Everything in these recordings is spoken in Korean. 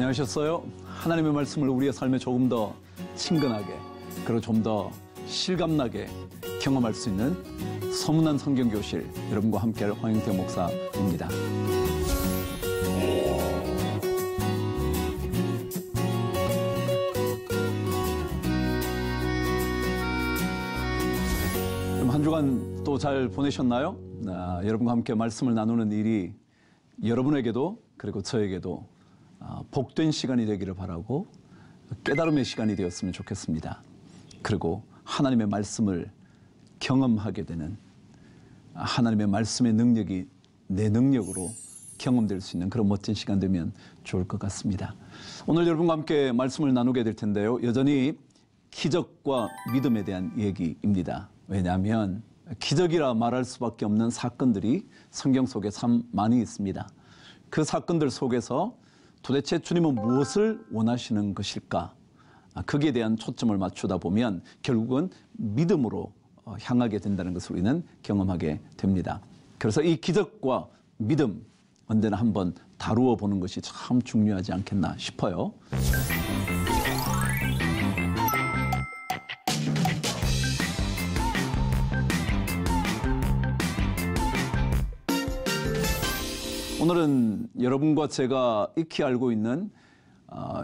안녕하셨어요? 하나님의 말씀을 우리의 삶에 조금 더 친근하게 그리고 좀 더 실감나게 경험할 수 있는 서문한 성경교실, 여러분과 함께할 황영태 목사입니다. 한 주간 또 잘 보내셨나요? 여러분과 함께 말씀을 나누는 일이 여러분에게도 그리고 저에게도 복된 시간이 되기를 바라고 깨달음의 시간이 되었으면 좋겠습니다. 그리고 하나님의 말씀을 경험하게 되는, 하나님의 말씀의 능력이 내 능력으로 경험될 수 있는 그런 멋진 시간 되면 좋을 것 같습니다. 오늘 여러분과 함께 말씀을 나누게 될 텐데요. 여전히 기적과 믿음에 대한 얘기입니다. 왜냐하면 기적이라 말할 수밖에 없는 사건들이 성경 속에 참 많이 있습니다. 그 사건들 속에서 도대체 주님은 무엇을 원하시는 것일까? 거기에 대한 초점을 맞추다 보면 결국은 믿음으로 향하게 된다는 것을 우리는 경험하게 됩니다. 그래서 이 기적과 믿음 언제나 한번 다루어 보는 것이 참 중요하지 않겠나 싶어요. 오늘은 여러분과 제가 익히 알고 있는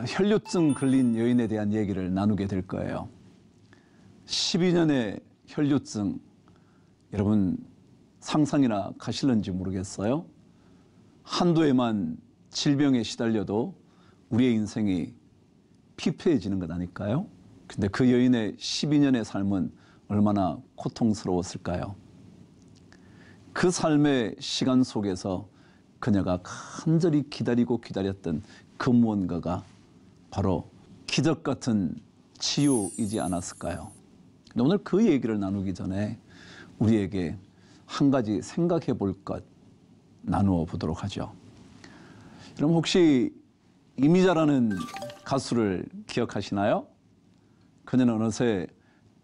혈류증 걸린 여인에 대한 얘기를 나누게 될 거예요. 12년의 혈류증, 여러분 상상이나 가실런지 모르겠어요. 한두 해만 질병에 시달려도 우리의 인생이 피폐해지는 것 아닐까요? 근데 그 여인의 12년의 삶은 얼마나 고통스러웠을까요? 그 삶의 시간 속에서 그녀가 간절히 기다리고 기다렸던 그 무언가가 바로 기적 같은 치유이지 않았을까요? 근데 오늘 그 얘기를 나누기 전에 우리에게 한 가지 생각해 볼 것 나누어 보도록 하죠. 여러분 혹시 이미자라는 가수를 기억하시나요? 그녀는 어느새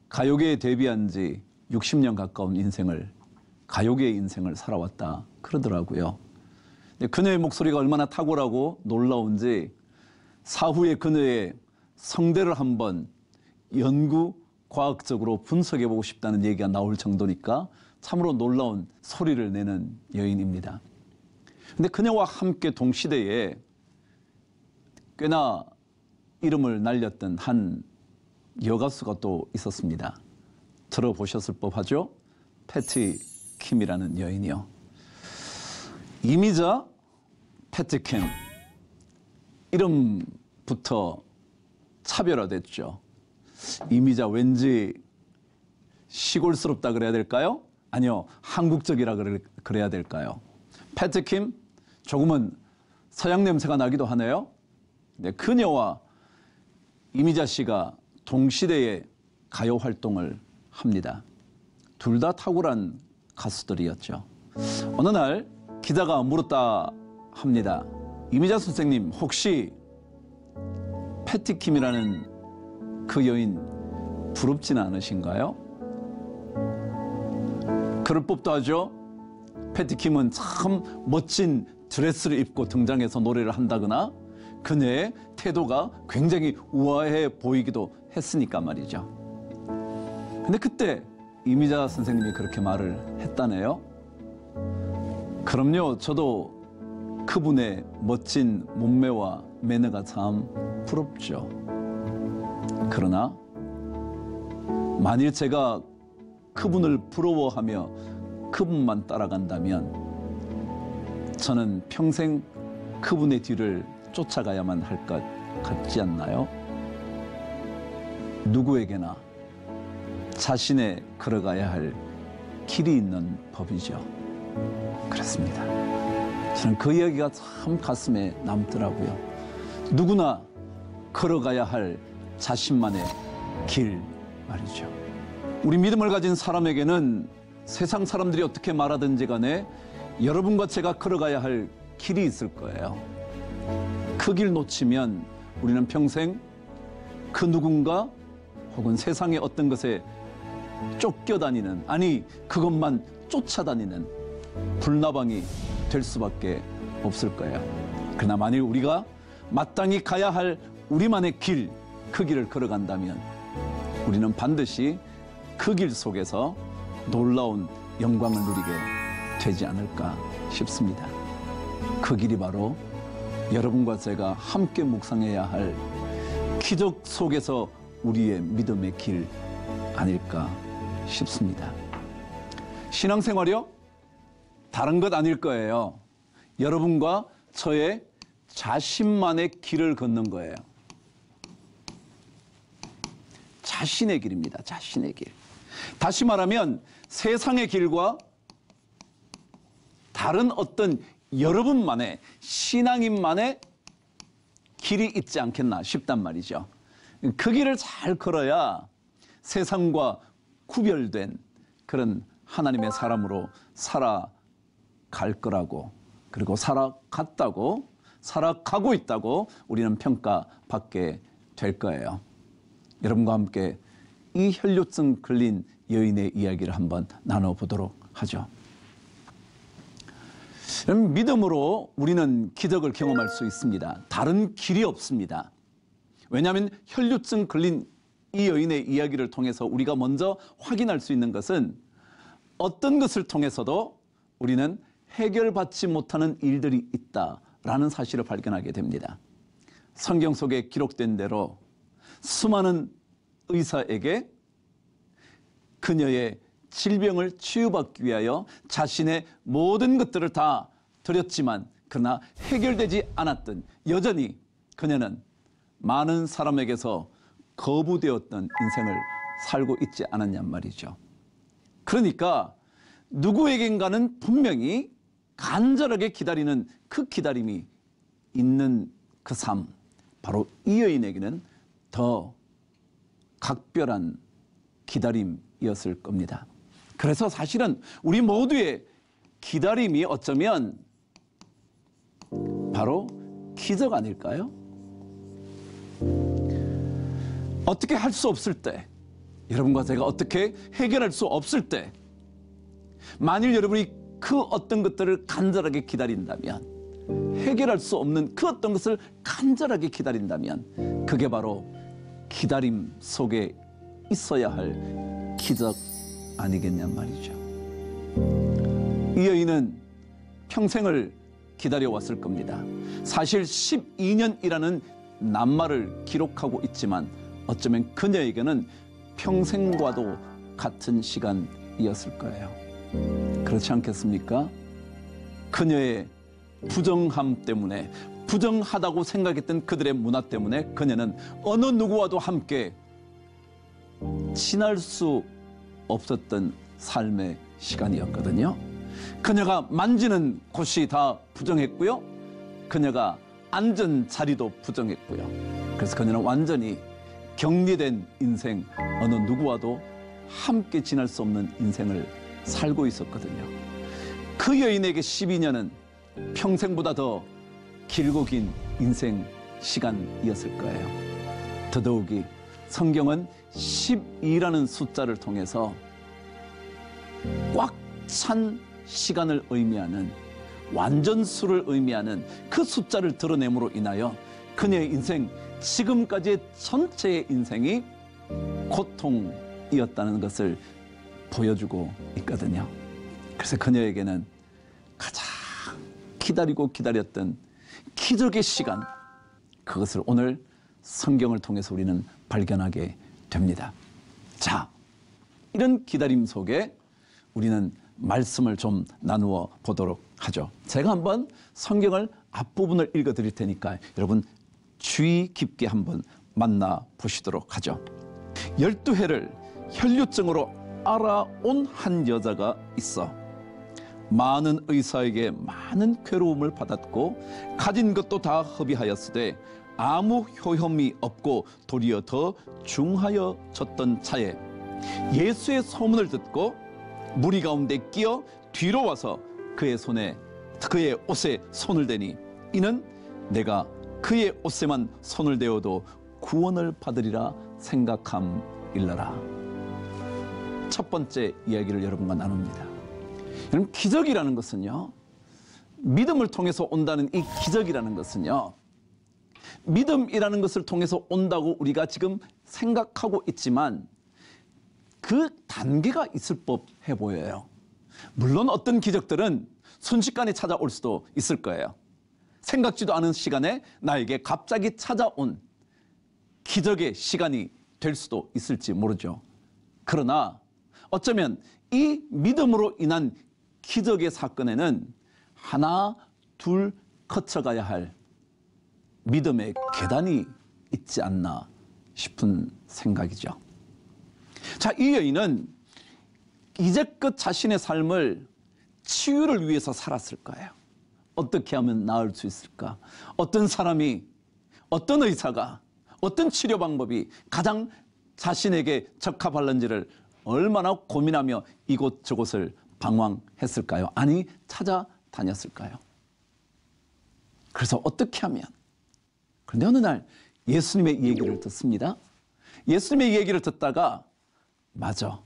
가요계에 데뷔한 지 60년 가까운 인생을, 가요계의 인생을 살아왔다 그러더라고요. 그녀의 목소리가 얼마나 탁월하고 놀라운지 사후에 그녀의 성대를 한번 연구 과학적으로 분석해 보고 싶다는 얘기가 나올 정도니까 참으로 놀라운 소리를 내는 여인입니다. 근데 그녀와 함께 동시대에 꽤나 이름을 날렸던 한 여가수가 또 있었습니다. 들어보셨을 법하죠? 패티 킴이라는 여인이요. 이미자, 패티 킴, 이름부터 차별화됐죠. 이미자 왠지 시골스럽다 그래야 될까요? 아니요, 한국적이라 그래야 될까요? 패티 킴, 조금은 서양 냄새가 나기도 하네요. 네, 그녀와 이미자 씨가 동시대에 가요 활동을 합니다. 둘 다 탁월한 가수들이었죠. 어느 날 기자가 물었다 합니다. 이미자 선생님, 혹시 패티 킴이라는 그 여인 부럽지는 않으신가요? 그럴 법도 하죠. 패티 킴은 참 멋진 드레스를 입고 등장해서 노래를 한다거나 그녀의 태도가 굉장히 우아해 보이기도 했으니까 말이죠. 근데 그때 이미자 선생님이 그렇게 말을 했다네요. 그럼요, 저도 그분의 멋진 몸매와 매너가 참 부럽죠. 그러나 만일 제가 그분을 부러워하며 그분만 따라간다면 저는 평생 그분의 뒤를 쫓아가야만 할 것 같지 않나요? 누구에게나 자신의 걸어가야 할 길이 있는 법이죠. 그렇습니다. 저는 그 이야기가 참 가슴에 남더라고요. 누구나 걸어가야 할 자신만의 길 말이죠. 우리 믿음을 가진 사람에게는 세상 사람들이 어떻게 말하든지 간에 여러분과 제가 걸어가야 할 길이 있을 거예요. 그 길 놓치면 우리는 평생 그 누군가 혹은 세상의 어떤 것에 쫓겨다니는, 아니 그것만 쫓아다니는 불나방이 될 수밖에 없을 거예요. 그러나 만일 우리가 마땅히 가야 할 우리만의 길, 그 길을 걸어간다면 우리는 반드시 그 길 속에서 놀라운 영광을 누리게 되지 않을까 싶습니다. 그 길이 바로 여러분과 제가 함께 묵상해야 할 기적 속에서 우리의 믿음의 길 아닐까 싶습니다. 신앙생활이요? 다른 것 아닐 거예요. 여러분과 저의 자신만의 길을 걷는 거예요. 자신의 길입니다. 자신의 길. 다시 말하면 세상의 길과 다른 어떤 여러분만의 신앙인만의 길이 있지 않겠나 싶단 말이죠. 그 길을 잘 걸어야 세상과 구별된 그런 하나님의 사람으로 살아갈 거라고, 그리고 살아갔다고, 살아가고 있다고 우리는 평가받게 될 거예요. 여러분과 함께 이 혈류증 걸린 여인의 이야기를 한번 나눠보도록 하죠. 믿음으로 우리는 기적을 경험할 수 있습니다. 다른 길이 없습니다. 왜냐하면 혈류증 걸린 이 여인의 이야기를 통해서 우리가 먼저 확인할 수 있는 것은 어떤 것을 통해서도 우리는 해결받지 못하는 일들이 있다라는 사실을 발견하게 됩니다. 성경 속에 기록된 대로 수많은 의사에게 그녀의 질병을 치유받기 위하여 자신의 모든 것들을 다 드렸지만 그러나 해결되지 않았던, 여전히 그녀는 많은 사람에게서 거부되었던 인생을 살고 있지 않았냔 말이죠. 그러니까 누구에겐가는 분명히 간절하게 기다리는 그 기다림이 있는 그 삶, 바로 이 여인에게는 더 각별한 기다림이었을 겁니다. 그래서 사실은 우리 모두의 기다림이 어쩌면 바로 기적 아닐까요? 어떻게 할 수 없을 때, 여러분과 제가 어떻게 해결할 수 없을 때, 만일 여러분이 그 어떤 것들을 간절하게 기다린다면, 해결할 수 없는 그 어떤 것을 간절하게 기다린다면 그게 바로 기다림 속에 있어야 할 기적 아니겠냔 말이죠. 이 여인은 평생을 기다려왔을 겁니다. 사실 12년이라는 낱말을 기록하고 있지만 어쩌면 그녀에게는 평생과도 같은 시간이었을 거예요. 그렇지 않겠습니까? 그녀의 부정함 때문에, 부정하다고 생각했던 그들의 문화 때문에 그녀는 어느 누구와도 함께 친할 수 없었던 삶의 시간이었거든요. 그녀가 만지는 곳이 다 부정했고요. 그녀가 앉은 자리도 부정했고요. 그래서 그녀는 완전히 격리된 인생, 어느 누구와도 함께 지낼 수 없는 인생을 살고 있었거든요. 그 여인에게 12년은 평생보다 더 길고 긴 인생 시간이었을 거예요. 더더욱이 성경은 12라는 숫자를 통해서 꽉 찬 시간을 의미하는, 완전수를 의미하는 그 숫자를 드러냄으로 인하여 그녀의 인생, 지금까지의 전체의 인생이 고통이었다는 것을 보여주고 있거든요. 그래서 그녀에게는 가장 기다리고 기다렸던 기적의 시간, 그것을 오늘 성경을 통해서 우리는 발견하게 됩니다. 자, 이런 기다림 속에 우리는 말씀을 좀 나누어 보도록 하죠. 제가 한번 성경을 앞부분을 읽어 드릴 테니까 여러분 주의 깊게 한번 만나보시도록 하죠. 12해를 혈류증으로 알아온 한 여자가 있어 많은 의사에게 많은 괴로움을 받았고 가진 것도 다 허비하였으되 아무 효험이 없고 도리어 더 중하여졌던 차에 예수의 소문을 듣고 무리 가운데 끼어 뒤로 와서 그의 옷에 손을 대니 이는 내가 그의 옷에만 손을 대어도 구원을 받으리라 생각함일러라. 첫 번째 이야기를 여러분과 나눕니다. 여러분, 기적이라는 것은요, 믿음을 통해서 온다는 이 기적이라는 것은요, 믿음이라는 것을 통해서 온다고 우리가 지금 생각하고 있지만 그 단계가 있을 법해 보여요. 물론 어떤 기적들은 순식간에 찾아올 수도 있을 거예요. 생각지도 않은 시간에 나에게 갑자기 찾아온 기적의 시간이 될 수도 있을지 모르죠. 그러나 어쩌면 이 믿음으로 인한 기적의 사건에는 하나, 둘 거쳐가야 할 믿음의 계단이 있지 않나 싶은 생각이죠. 자, 이 여인은 이제껏 자신의 삶을 치유를 위해서 살았을 거예요. 어떻게 하면 나을 수 있을까? 어떤 사람이, 어떤 의사가, 어떤 치료 방법이 가장 자신에게 적합할는지를 얼마나 고민하며 이곳저곳을 방황했을까요? 아니, 찾아다녔을까요? 그래서 어떻게 하면? 그런데 어느 날 예수님의 얘기를 듣습니다. 예수님의 얘기를 듣다가 맞아,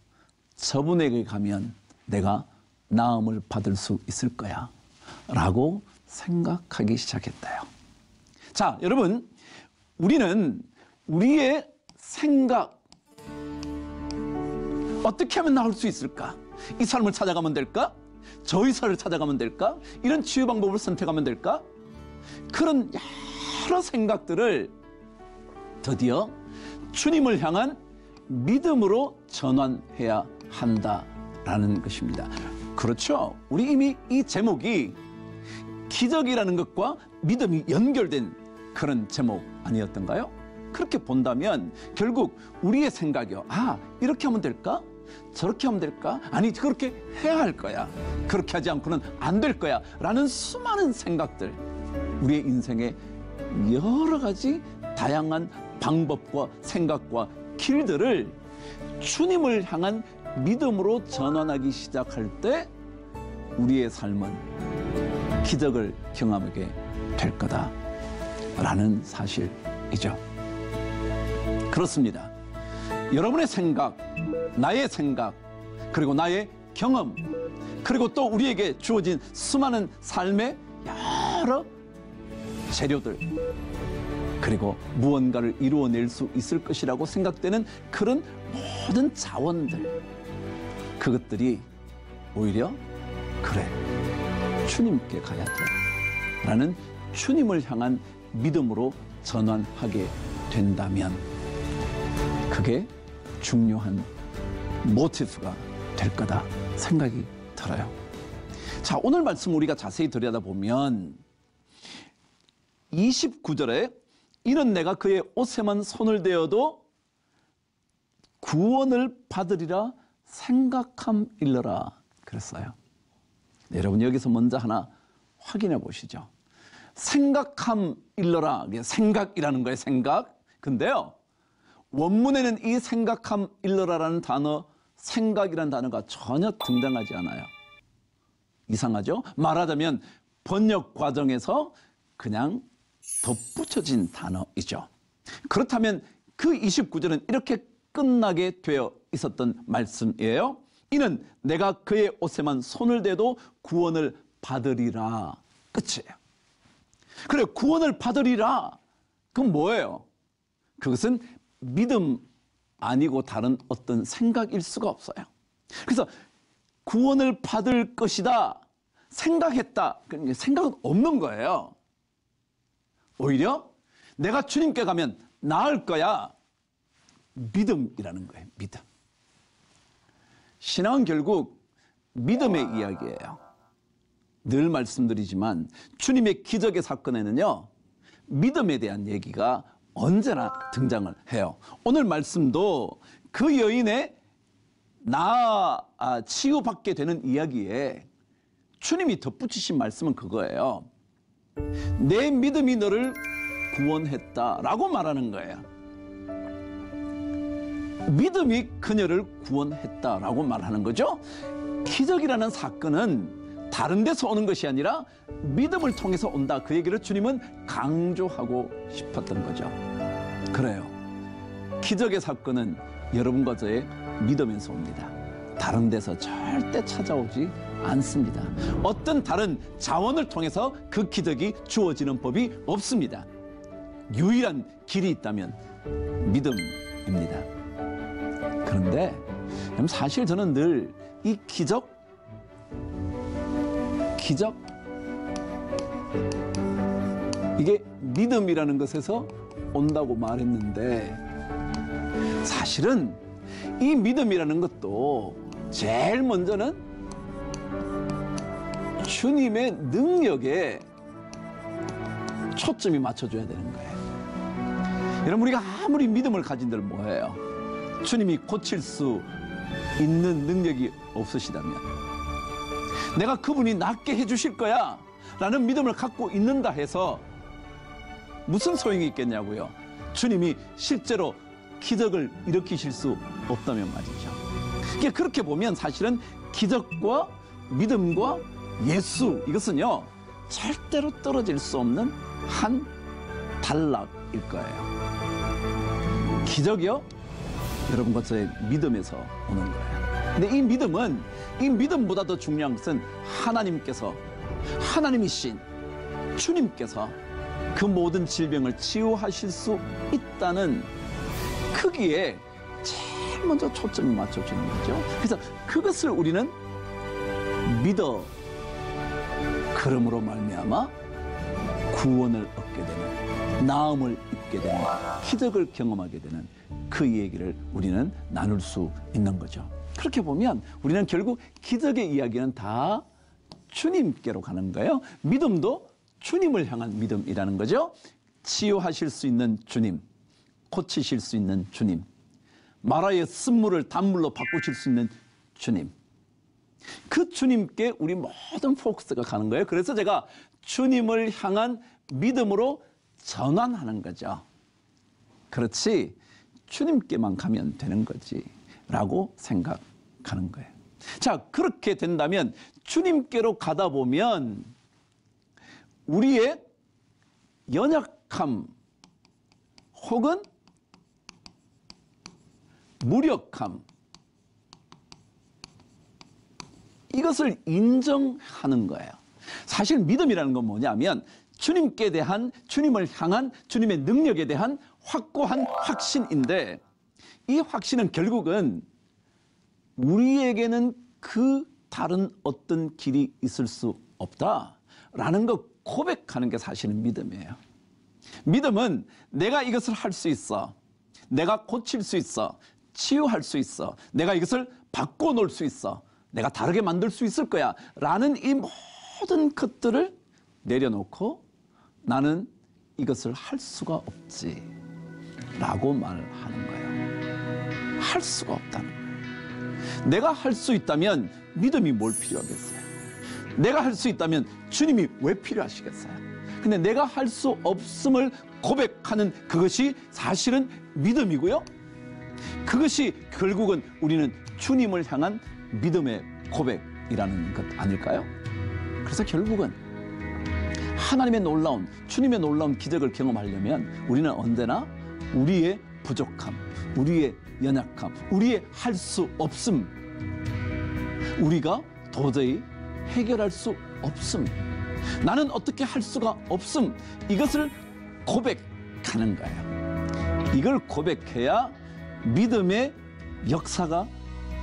저분에게 가면 내가 나음을 받을 수 있을 거야 라고 생각하기 시작했대요. 자, 여러분, 우리는 우리의 생각, 어떻게 하면 나을 수 있을까? 이 삶을 찾아가면 될까? 저 의사를 찾아가면 될까? 이런 치유 방법을 선택하면 될까? 그런 여러 생각들을 드디어 주님을 향한 믿음으로 전환해야 한다라는 것입니다. 그렇죠. 우리 이미 이 제목이 기적이라는 것과 믿음이 연결된 그런 제목 아니었던가요? 그렇게 본다면 결국 우리의 생각이요. 아, 이렇게 하면 될까? 저렇게 하면 될까? 아니, 그렇게 해야 할 거야. 그렇게 하지 않고는 안 될 거야. 라는 수많은 생각들, 우리의 인생에 여러 가지 다양한 방법과 생각과 길들을 주님을 향한 믿음으로 전환하기 시작할 때 우리의 삶은 기적을 경험하게 될 거다라는 사실이죠. 그렇습니다. 여러분의 생각, 나의 생각, 그리고 나의 경험, 그리고 또 우리에게 주어진 수많은 삶의 여러 재료들, 그리고 무언가를 이루어낼 수 있을 것이라고 생각되는 그런 모든 자원들, 그것들이 오히려 그래, 주님께 가야 돼 라는 주님을 향한 믿음으로 전환하게 된다면 그게 중요한 모티브가 될 거다 생각이 들어요. 자, 오늘 말씀 우리가 자세히 들여다보면 29절에 이는 내가 그의 옷에만 손을 대어도 구원을 받으리라 생각함일러라 그랬어요. 네, 여러분 여기서 먼저 하나 확인해 보시죠. 생각함일러라, 생각이라는 거예요. 생각. 근데요, 원문에는 이 생각함일러라라는 단어, 생각이라는 단어가 전혀 등장하지 않아요. 이상하죠? 말하자면 번역 과정에서 그냥 덧붙여진 단어이죠. 그렇다면 그 29절은 이렇게 끝나게 되어 있었던 말씀이에요. 이는 내가 그의 옷에만 손을 대도 구원을 받으리라. 끝이에요. 그래, 구원을 받으리라. 그건 뭐예요? 그것은 믿음 아니고 다른 어떤 생각일 수가 없어요. 그래서 구원을 받을 것이다 생각했다, 생각은 없는 거예요. 오히려 내가 주님께 가면 나을 거야, 믿음이라는 거예요. 믿음. 신앙은 결국 믿음의 이야기예요. 늘 말씀드리지만 주님의 기적의 사건에는요, 믿음에 대한 얘기가 언제나 등장을 해요. 오늘 말씀도 그 여인의 치유받게 되는 이야기에 주님이 덧붙이신 말씀은 그거예요. 내 믿음이 너를 구원했다라고 말하는 거예요. 믿음이 그녀를 구원했다라고 말하는 거죠. 기적이라는 사건은 다른 데서 오는 것이 아니라 믿음을 통해서 온다, 그 얘기를 주님은 강조하고 싶었던 거죠. 그래요. 기적의 사건은 여러분과 저의 믿음에서 옵니다. 다른 데서 절대 찾아오지 않습니다. 어떤 다른 자원을 통해서 그 기적이 주어지는 법이 없습니다. 유일한 길이 있다면 믿음입니다. 그런데 사실 저는 늘 이 기적 이게 믿음이라는 것에서 온다고 말했는데, 사실은 이 믿음이라는 것도 제일 먼저는 주님의 능력에 초점이 맞춰줘야 되는 거예요. 여러분, 우리가 아무리 믿음을 가진들 뭐예요? 주님이 고칠 수 있는 능력이 없으시다면, 내가 그분이 낫게 해주실 거야 라는 믿음을 갖고 있는다 해서 무슨 소용이 있겠냐고요. 주님이 실제로 기적을 일으키실 수 없다면 말이죠. 이게 그렇게 보면 사실은 기적과 믿음과 예수, 이것은요 절대로 떨어질 수 없는 한 단락일 거예요. 기적이요, 여러분과 저의 믿음에서 오는 거예요. 근데 이 믿음보다 더 중요한 것은 하나님이신 주님께서 그 모든 질병을 치유하실 수 있다는 크기에 제일 먼저 초점이 맞춰지는 거죠. 그래서 그것을 우리는 믿어 그러므로 말미암아 구원을 얻게 되는, 나음을 입게 되는, 기적을 경험하게 되는 그 얘기를 우리는 나눌 수 있는 거죠. 그렇게 보면 우리는 결국 기적의 이야기는 다 주님께로 가는 거예요. 믿음도 주님을 향한 믿음이라는 거죠. 치유하실 수 있는 주님, 고치실 수 있는 주님, 마라의 쓴물을 단물로 바꾸실 수 있는 주님, 그 주님께 우리 모든 포커스가 가는 거예요. 그래서 제가 주님을 향한 믿음으로 전환하는 거죠. 그렇지, 주님께만 가면 되는 거지 라고 생각하는 거예요. 자, 그렇게 된다면 주님께로 가다 보면 우리의 연약함 혹은 무력함, 이것을 인정하는 거예요. 사실 믿음이라는 건 뭐냐면 주님께 대한, 주님을 향한 주님의 능력에 대한 확고한 확신인데, 이 확신은 결국은 우리에게는 그 다른 어떤 길이 있을 수 없다라는 거 고백하는 게 사실은 믿음이에요. 믿음은 내가 이것을 할 수 있어, 내가 고칠 수 있어, 치유할 수 있어, 내가 이것을 바꿔놓을 수 있어, 내가 다르게 만들 수 있을 거야 라는 이 모든 것들을 내려놓고 나는 이것을 할 수가 없지 라고 말하는 거예요. 할 수가 없다는 거예요. 내가 할 수 있다면 믿음이 뭘 필요하겠어요? 내가 할 수 있다면 주님이 왜 필요하시겠어요? 근데 내가 할 수 없음을 고백하는 그것이 사실은 믿음이고요, 그것이 결국은 우리는 주님을 향한 믿음의 고백이라는 것 아닐까요? 그래서 결국은 하나님의 놀라운, 주님의 놀라운 기적을 경험하려면 우리는 언제나 우리의 부족함, 우리의 연약함, 우리의 할 수 없음, 우리가 도저히 해결할 수 없음, 나는 어떻게 할 수가 없음, 이것을 고백하는 거예요. 이걸 고백해야 믿음의 역사가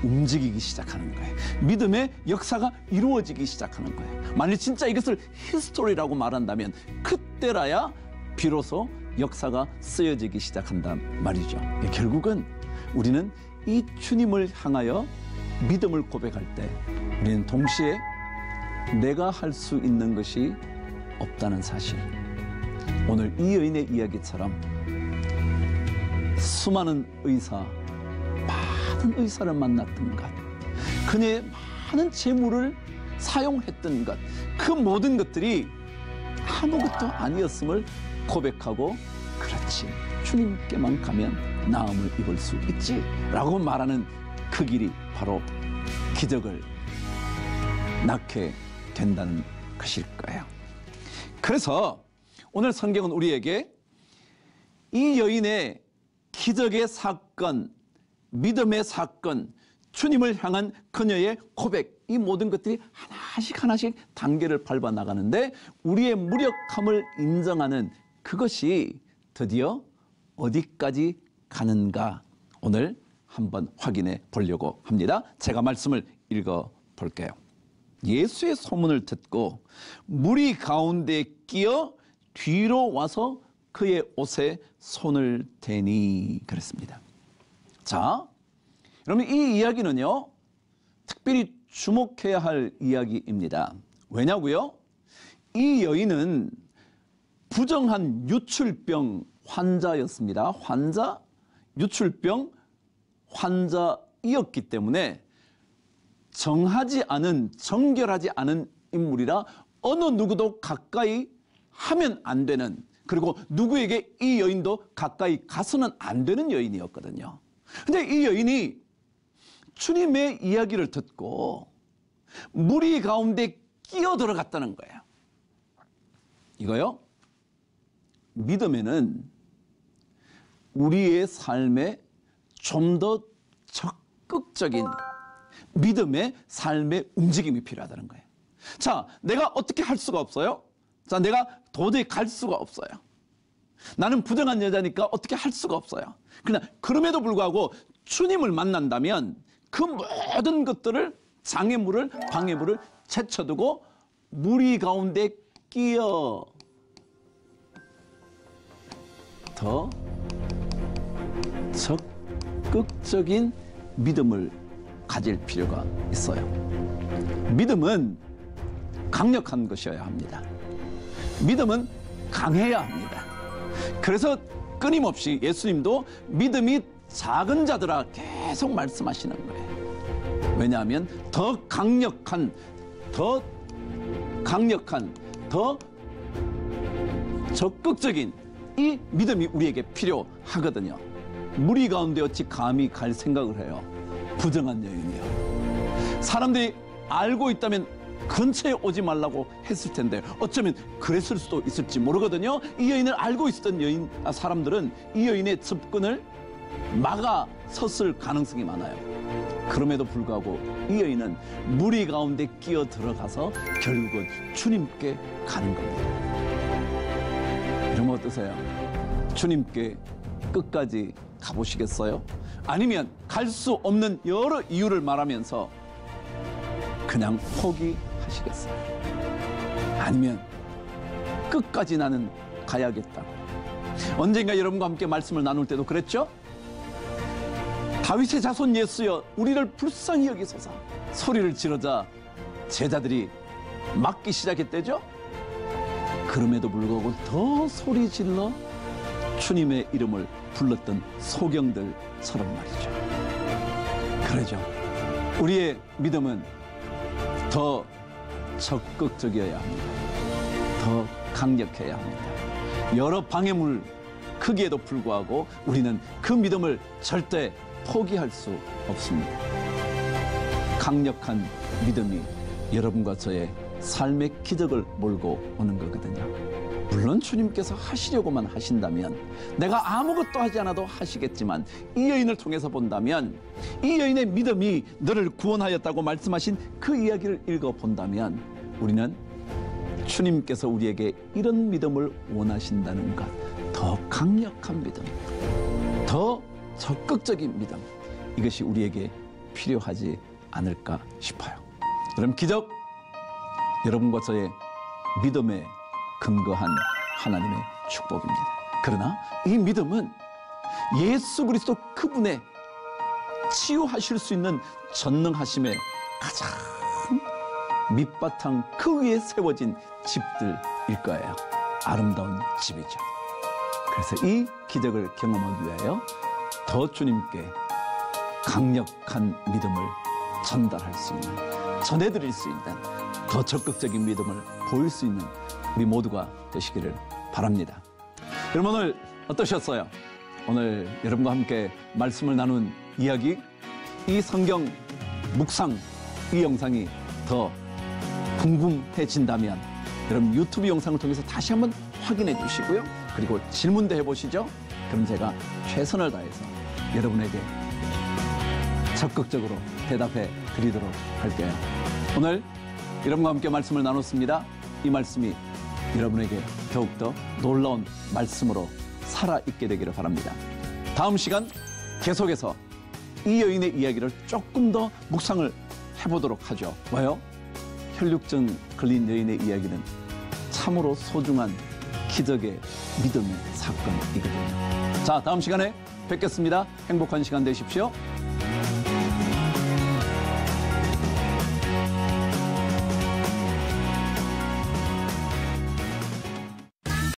움직이기 시작하는 거예요. 믿음의 역사가 이루어지기 시작하는 거예요. 만일 진짜 이것을 히스토리라고 말한다면 그때라야 비로소 역사가 쓰여지기 시작한단 말이죠. 결국은 우리는 이 주님을 향하여 믿음을 고백할 때 우리는 동시에 내가 할 수 있는 것이 없다는 사실, 오늘 이 여인의 이야기처럼 수많은 의사, 많은 의사를 만났던 것, 그녀의 많은 재물을 사용했던 것, 그 모든 것들이 아무것도 아니었음을 고백하고, 그렇지, 주님께만 가면 나음을 입을 수 있지 라고 말하는 그 길이 바로 기적을 낳게 된다는 것일 거예요. 그래서 오늘 성경은 우리에게 이 여인의 기적의 사건, 믿음의 사건, 주님을 향한 그녀의 고백, 이 모든 것들이 하나씩 단계를 밟아 나가는데 우리의 무력함을 인정하는 그것이 드디어 어디까지 가는가 오늘 한번 확인해 보려고 합니다. 제가 말씀을 읽어 볼게요. 예수의 소문을 듣고 무리 가운데 끼어 뒤로 와서 그의 옷에 손을 대니 그랬습니다. 자, 여러분 이 이야기는요, 특별히 주목해야 할 이야기입니다. 왜냐고요? 이 여인은 부정한 유출병 환자였습니다. 유출병 환자이었기 때문에 정결하지 않은 인물이라 어느 누구도 가까이 하면 안 되는, 그리고 누구에게 이 여인도 가까이 가서는 안 되는 여인이었거든요. 근데 이 여인이 주님의 이야기를 듣고 무리 가운데 끼어 들어갔다는 거예요. 이거요, 믿음에는 우리의 삶에 좀 더 적극적인 믿음의 삶의 움직임이 필요하다는 거예요. 자, 내가 어떻게 할 수가 없어요? 자, 내가 도저히 갈 수가 없어요. 나는 부정한 여자니까 어떻게 할 수가 없어요. 그러나 그럼에도 불구하고 주님을 만난다면 그 모든 것들을, 장애물을, 방해물을 제쳐두고 무리 가운데 끼어 더 적극적인 믿음을 가질 필요가 있어요. 믿음은 강력한 것이어야 합니다. 믿음은 강해야 합니다. 그래서 끊임없이 예수님도 믿음이 작은 자들아 계속 말씀하시는 거예요. 왜냐하면 더 강력한, 더 적극적인 이 믿음이 우리에게 필요하거든요. 무리 가운데 어찌 감히 갈 생각을 해요. 부정한 여인이요. 사람들이 알고 있다면 근처에 오지 말라고 했을 텐데 어쩌면 그랬을 수도 있을지 모르거든요. 이 여인을 알고 있었던 사람들은 이 여인의 접근을 막아 섰을 가능성이 많아요. 그럼에도 불구하고 이 여인은 무리 가운데 끼어 들어가서 결국은 주님께 가는 겁니다. 이러면 어떠세요? 주님께 끝까지 가보시겠어요? 아니면 갈 수 없는 여러 이유를 말하면서 그냥 포기하시겠어요? 아니면 끝까지 나는 가야겠다. 언젠가 여러분과 함께 말씀을 나눌 때도 그랬죠? 다윗의 자손 예수여 우리를 불쌍히 여기소서 소리를 지르자 제자들이 막기 시작했대죠? 그럼에도 불구하고 더 소리 질러 주님의 이름을 불렀던 소경들처럼 말이죠. 그러죠. 우리의 믿음은 더 적극적이어야 합니다. 더 강력해야 합니다. 여러 방해물 크기에도 불구하고 우리는 그 믿음을 절대 포기할 수 없습니다. 강력한 믿음이 여러분과 저의 삶의 기적을 몰고 오는 거거든요. 물론 주님께서 하시려고만 하신다면 내가 아무것도 하지 않아도 하시겠지만 이 여인을 통해서 본다면 이 여인의 믿음이 너를 구원하였다고 말씀하신 그 이야기를 읽어본다면 우리는 주님께서 우리에게 이런 믿음을 원하신다는 것, 더 강력한 믿음, 더 적극적인 믿음, 이것이 우리에게 필요하지 않을까 싶어요. 그럼 기적, 여러분과 저의 믿음에 근거한 하나님의 축복입니다. 그러나 이 믿음은 예수 그리스도 그분의 치유하실 수 있는 전능하심의 가장 밑바탕 그 위에 세워진 집들일 거예요. 아름다운 집이죠. 그래서 이 기적을 경험하기 위하여 더 주님께 강력한 믿음을 전달할 수 있는, 전해드릴 수 있는 더 적극적인 믿음을 보일 수 있는 우리 모두가 되시기를 바랍니다. 여러분 오늘 어떠셨어요? 오늘 여러분과 함께 말씀을 나눈 이야기, 이 성경 묵상, 이 영상이 더 궁금해진다면 여러분 유튜브 영상을 통해서 다시 한번 확인해 주시고요. 그리고 질문도 해보시죠. 그럼 제가 최선을 다해서 여러분에게 적극적으로 대답해 드리도록 할게요. 오늘 여러분과 함께 말씀을 나눴습니다. 이 말씀이 여러분에게 더욱더 놀라운 말씀으로 살아있게 되기를 바랍니다. 다음 시간 계속해서 이 여인의 이야기를 조금 더 묵상을 해보도록 하죠. 왜요? 혈육증 걸린 여인의 이야기는 참으로 소중한 기적의 믿음의 사건이거든요. 자, 다음 시간에 뵙겠습니다. 행복한 시간 되십시오.